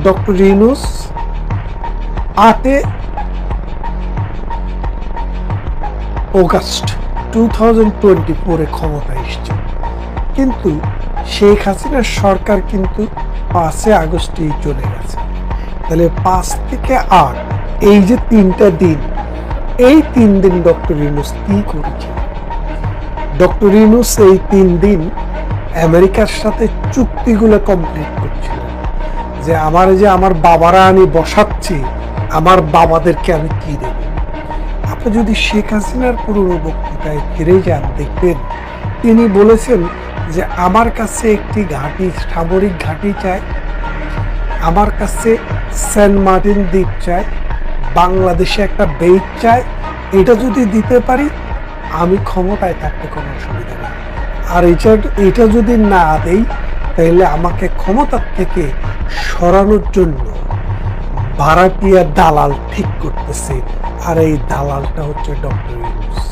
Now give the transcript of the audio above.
Doctor Yunus 8 August 2024 ক্ষমতায় এসছে, কিন্তু শেখ হাসিনার সরকার কিন্তু 5 আগস্টেই চলে গেছে। তাহলে 5 থেকে 8 এই যে 3টা দিন, এই 3 দিন ডক্টর ইউনূস কি করেছে? ডক্টর ইউনূস এই 3 দিন আমেরিকার সাথে চুক্তিগুলো কমপ্লিট করছিল, যে আমার বাবারা আমি বসাচ্ছি, আমার বাবাদেরকে আমি কি দেব। আপনি যদি শেখ হাসিনার পুরনো বক্তৃতায় ফিরে যান, দেখবেন তিনি বলেছেন যে আমার কাছে একটি ঘাঁটি, সামরিক ঘাঁটি চাই, আমার কাছে সেন্ট মার্টিন দ্বীপ চাই, বাংলাদেশে একটা বেইট চাই। এটা যদি দিতে পারি আমি ক্ষমতায় থাকতে কোনো অসুবিধা নেই। আর এটা যদি না দেই তাহলে আমাকে ক্ষমতার থেকে সরানোর জন্য ভাড়াটিয়া দালাল ঠিক করতেছে, আর এই দালালটা হচ্ছে ডক্টর ইউনূস।